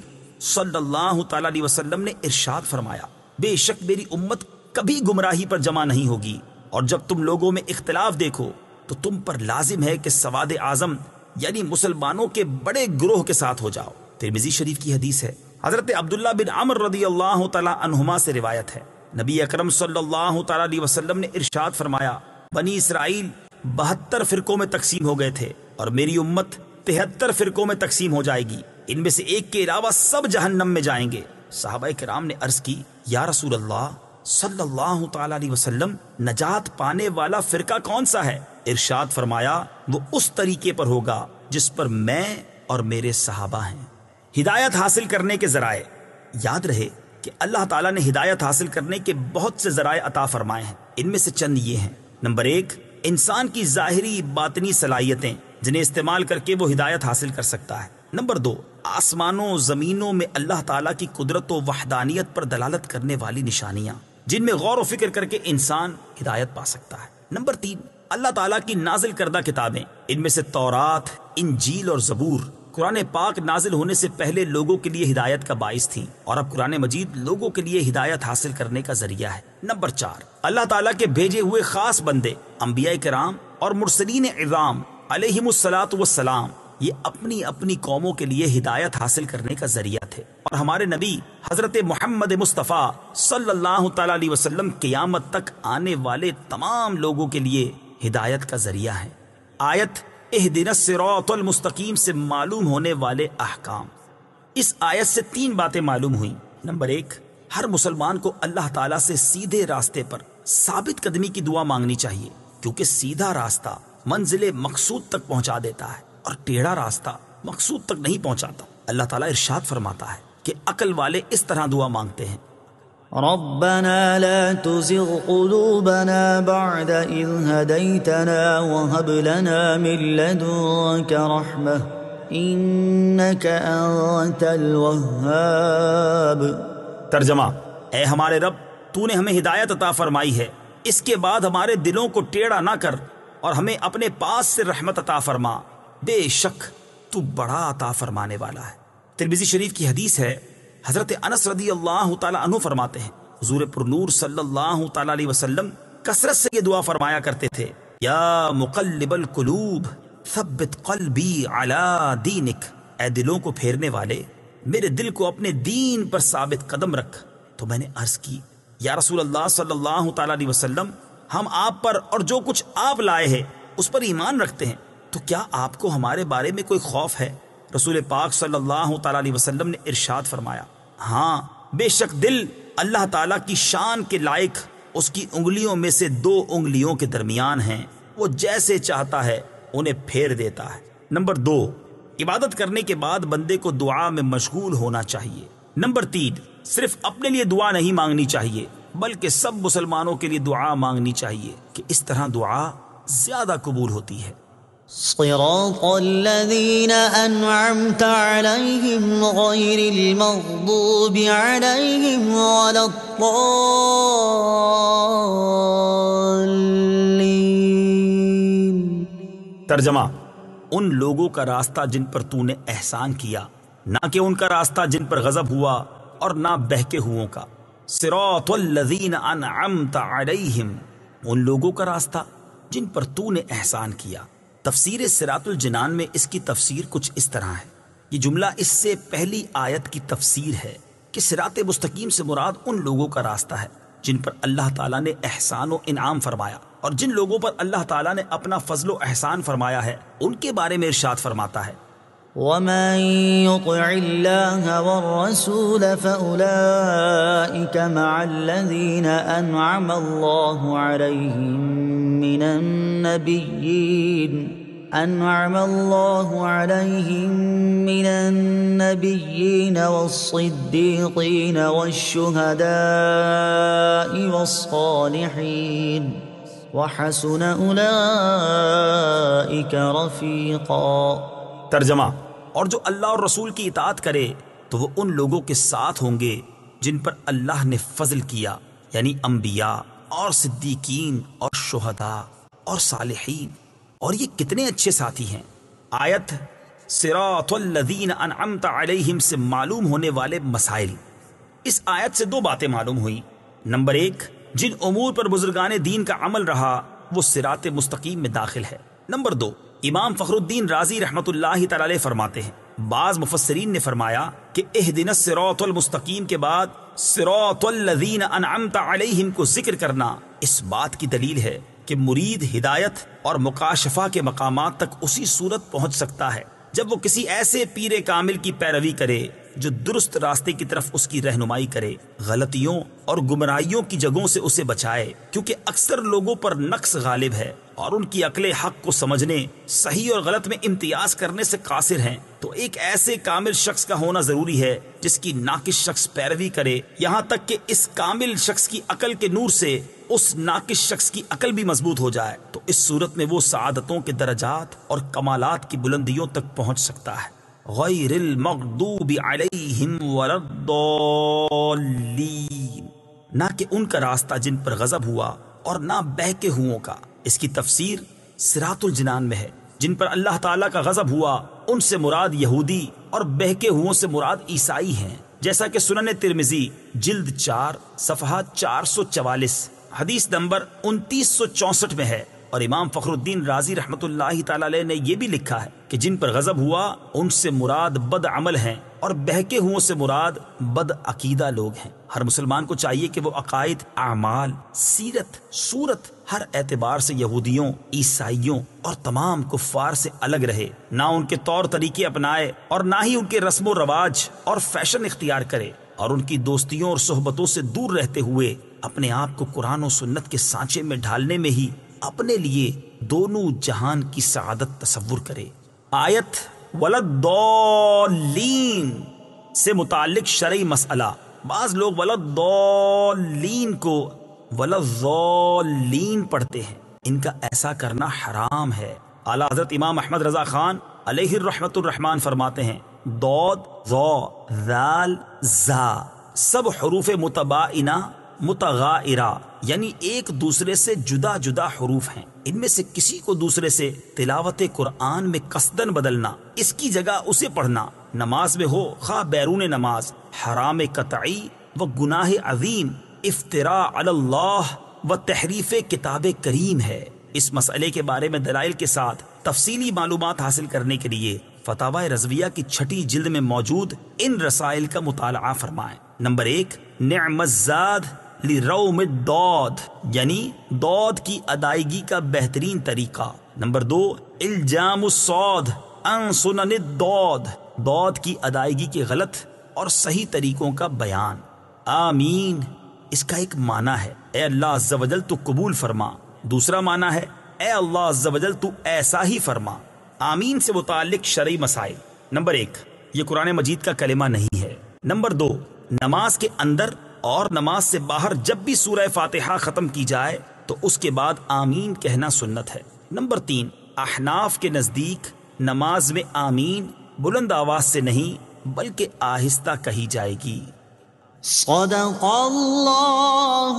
صلی اللہ تعالیٰ علیہ وسلم نے ارشاد فرمایا، بے شک میری امت کبھی گمراہی پر جمع نہیں ہوگی، اور جب تم لوگوں میں اختلاف دیکھو تو تم پر لازم ہے کہ سواد اعظم یعنی مسلمانوں کے بڑے گروہ کے ساتھ ہو جاؤ۔ ترمذی شریف کی حدیث ہے، حضرت عبداللہ بن عمر رضی اللہ تعالیٰ عنہما سے روایت ہے، نبی اکرم صلی اللہ تعالیٰ علیہ وسلم نے ارشاد فرمایا، بنی اسرائیل 72 فرقوں میں تقسیم ہو گئے تھے، اور میری امت 73 فرقوں میں تقسیم ہو جائے گی، ان میں سے ایک کے علاوہ سب جہنم میں جائیں گے۔ صحابہ کرام نے عرض کی، یا رسول اللہ صلی اللہ تعالی علیہ وسلم، نجات پانے والا فرقہ کون سا ہے؟ ارشاد فرمایا، وہ اس طریقے پر ہوگا جس پر میں اور میرے صحابہ ہیں۔ ہدایت حاصل کرنے کے ذرائع، یاد رہے کہ اللہ تعالیٰ نے ہدایت حاصل کرنے کے بہت سے ذرائع عطا فرمائے ہیں، ان میں سے چند یہ ہیں۔ نمبر 1، انسان کی ظاہری باطنی صلاحیتیں جنہیں استعمال کر کے وہ ہدایت حاصل کر سکتا ہے۔ نمبر 2، آسمانوں زمینوں میں اللہ تعالیٰ کی قدرت و وحدانیت پر دلالت کرنے والی نشانیاں جن میں غور و فکر کر کے انسان ہدایت پا سکتا ہے۔ نمبر 3، اللہ تعالیٰ کی نازل کردہ کتابیں، ان میں سے تورات، انجیل اور زبور قرآن پاک نازل ہونے سے پہلے لوگوں کے لیے ہدایت کا باعث تھیں، اور اب قرآن مجید لوگوں کے لیے ہدایت حاصل کرنے کا ذریعہ ہے۔ نمبر 4، اللہ تعالیٰ کے بھیجے ہوئے خاص بندے انبیاء کرام اور مرسلین اعظام علیہم الصلاۃ والسلام یہ اپنی اپنی قوموں کے لیے ہدایت حاصل کرنے کا ذریعہ تھے، اور ہمارے نبی حضرت محمد مصطفیٰ صلی اللہ تعالی علیہ وسلم قیامت تک آنے والے تمام لوگوں کے لیے ہدایت کا ذریعہ ہیں۔ آیت اہدنا الصراط المستقیم سے معلوم ہونے والے احکام۔ اس آیت سے 3 باتیں معلوم ہوئیں۔ نمبر 1، ہر مسلمان کو اللہ تعالیٰ سے سیدھے راستے پر ثابت قدمی کی دعا مانگنی چاہیے، کیونکہ سیدھا راستہ منزل مقصود تک پہنچا دیتا ہے اور ٹیڑھا راستہ مقصود تک نہیں پہنچاتا۔ اللہ تعالیٰ ارشاد فرماتا ہے کہ عقل والے اس طرح دعا مانگتے ہیں: ربنا لا تزغ قلوبنا بعد إذ هديتنا وهب لنا من لدنك رحمة إنك أنت الوهاب۔ ترجمہ: اے ہمارے رب، تو نے ہمیں ہدایت عطا فرمائی ہے، اس کے بعد ہمارے دلوں کو ٹیڑھا نہ کر اور ہمیں اپنے پاس سے رحمت عطا فرما، بے شک تو بڑا عطا فرمانے والا ہے۔ ترمذی شریف کی حدیث ہے، حضرت انس رضی اللہ تعالی عنہ فرماتے ہیں، حضور پرنور صلی اللہ تعالی علیہ وسلم کثرت سے یہ دعا فرمایا کرتے تھے: یا مقلب القلوب ثبت قلبی علی دینک، اے دلوں کو پھیرنے والے، میرے دل کو اپنے دین پر ثابت قدم رکھ۔ تو میں نے عرض کی: یا رسول اللہ صلی اللہ تعالی علیہ وسلم، ہم آپ پر اور جو کچھ آپ لائے ہیں اس پر ایمان رکھتے ہیں، تو کیا آپ کو ہمارے بارے میں کوئی خوف ہے؟ رسول پاک صلی اللہ تعالی علیہ وسلم نے ارشاد فرمایا: ہاں، بے شک دل اللہ تعالیٰ کی شان کے لائق اس کی انگلیوں میں سے 2 انگلیوں کے درمیان ہیں، وہ جیسے چاہتا ہے انہیں پھیر دیتا ہے۔ نمبر 2، عبادت کرنے کے بعد بندے کو دعا میں مشغول ہونا چاہیے۔ نمبر 3، صرف اپنے لیے دعا نہیں مانگنی چاہیے بلکہ سب مسلمانوں کے لیے دعا مانگنی چاہیے کہ اس طرح دعا زیادہ قبول ہوتی ہے۔ صراط الذين أنعمت عليهم غير المغضوب عليهم ولا الضالين۔ ترجمہ: ان لوگوں کا راستہ جن پر تو نے احسان کیا، نہ کہ ان کا راستہ جن پر غضب ہوا اور نہ بہکے ہوئوں کا۔ صراط الذین انعمت علیہم، ان لوگوں کا راستہ جن پر تو نے احسان کیا۔ تفسیر صراط الجنان میں اس کی تفسیر کچھ اس طرح ہے۔ یہ جملہ اس سے پہلی آیت کی تفسیر ہے کہ صراط مستقیم سے مراد ان لوگوں کا راستہ ہے جن پر اللہ تعالیٰ نے احسان و انعام فرمایا، اور جن لوگوں پر اللہ تعالیٰ نے اپنا فضل و احسان فرمایا ہے ان کے بارے میں ارشاد فرماتا ہے: ومن يطع الله والرسول فأولئك مع الذين أنعم الله عليهم من النبيين والصديقين والشهداء والصالحين وحسن أولئك رفيقا۔ ترجمہ: اور جو اللہ اور رسول کی اطاعت کرے تو وہ ان لوگوں کے ساتھ ہوں گے جن پر اللہ نے فضل کیا، یعنی انبیاء اور صدیقین اور شہداء اور صالحین، اور یہ کتنے اچھے ساتھی ہیں۔ آیت صراط الذین انعمت علیہم سے معلوم ہونے والے مسائل۔ اس آیت سے 2 باتیں معلوم ہوئیں۔ نمبر 1، جن امور پر بزرگان دین کا عمل رہا وہ صراط مستقیم میں داخل ہے۔ نمبر 2، امام فخر الدین رازی رحمت اللہ تعالی علیہ فرماتے ہیں، بعض مفسرین نے فرمایا کہ اہدنا الصراط المستقیم کے بعد صراط الذین انعمت علیہم کو ذکر کرنا اس بات کی دلیل ہے کہ مرید ہدایت اور مکاشفہ کے مقامات تک اسی صورت پہنچ سکتا ہے جب وہ کسی ایسے پیر کامل کی پیروی کرے جو درست راستے کی طرف اس کی رہنمائی کرے، غلطیوں اور گمراہیوں کی جگہوں سے اسے بچائے، کیونکہ اکثر لوگوں پر نقص غالب ہے اور ان کی عقل حق کو سمجھنے، صحیح اور غلط میں امتیاز کرنے سے قاصر ہیں۔ تو ایک ایسے کامل شخص کا ہونا ضروری ہے جس کی ناقص شخص پیروی کرے، یہاں تک کہ اس کامل شخص کی عقل کے نور سے اس ناقص شخص کی عقل بھی مضبوط ہو جائے، تو اس صورت میں وہ سعادتوں کے درجات اور کمالات کی بلندیوں تک پہنچ سکتا ہے۔ غیر المغضوب علیہم ولا الضالین، نہ کہ ان کا راستہ جن پر غضب ہوا اور نہ بہکے ہوئوں کا۔ اس کی تفسیر صراط الجنان میں ہے۔ جن پر اللہ تعالیٰ کا غضب ہوا ان سے مراد یہودی اور بہکے ہوئوں سے مراد عیسائی ہیں، جیسا کہ سنن ترمذی جلد 4 صفحہ 444 حدیث نمبر 2964 میں ہے۔ اور امام فخر الدین رازی رحمت اللہ تعالی علیہ نے یہ بھی لکھا ہے کہ جن پر غضب ہوا ان سے مراد بد عمل ہیں اور بہکے ہوئوں سے مراد بد عقیدہ لوگ ہیں۔ ہر مسلمان کو چاہیے کہ وہ عقائد، اعمال، سیرت، صورت، ہر اعتبار سے یہودیوں، عیسائیوں اور تمام کفار سے الگ رہے، نہ ان کے طور طریقے اپنائے اور نہ ہی ان کے رسم و رواج اور فیشن اختیار کرے، اور ان کی دوستیوں اور صحبتوں سے دور رہتے ہوئے اپنے آپ کو قرآن و سنت کے سانچے میں ڈھالنے میں ہی اپنے لیے دونوں جہان کی سعادت تصور کرے۔ آیت وَلَضَّالِّينَ سے متعلق شرعی مسئلہ۔ بعض لوگ وَلَضَّالِّينَ کو وَلَضَّالِّينَ پڑھتے ہیں، ان کا ایسا کرنا حرام ہے۔ اعلیٰ حضرت امام احمد رضا خان علیہ الرحمت الرحمان فرماتے ہیں ضاد، ظا، ذال، زا سب حروف متباینہ متغائرہ یعنی ایک دوسرے سے جدا جدا حروف ہیں، ان میں سے کسی کو دوسرے سے تلاوت قرآن میں قصدن بدلنا، اس کی جگہ اسے پڑھنا، نماز میں ہو خواہ بیرون نماز، حرام قطعی و گناہ عظیم، افتراء علی اللہ و تحریف کتاب کریم ہے۔ اس مسئلے کے بارے میں دلائل کے ساتھ تفصیلی معلومات حاصل کرنے کے لیے فتاوی رضویہ کی 6 جلد میں موجود ان رسائل کا مطالعہ فرمائیں۔ نمبر 1، نعم الزاد لروم الضاد یعنی ضاد کی ادائیگی کا بہترین طریقہ۔ نمبر 2، الجام الصاد عن سنن الضاد ضاد کی ادائیگی کے غلط اور صحیح طریقوں کا بیان۔ آمین اس کا ایک معنی ہے اے اللہ عز و جل تو قبول فرما، دوسرا معنی ہے اے اللہ عز و جل تو ایسا ہی فرما۔ آمین سے متعلق شرعی مسائل۔ نمبر 1، یہ قرآن مجید کا کلمہ نہیں ہے۔ نمبر 2، نماز کے اندر اور نماز سے باہر جب بھی سورہ فاتحہ ختم کی جائے تو اس کے بعد آمین کہنا سنت ہے۔ نمبر 3، احناف کے نزدیک نماز میں آمین بلند آواز سے نہیں بلکہ آہستہ کہی جائے گی۔ صدق اللہ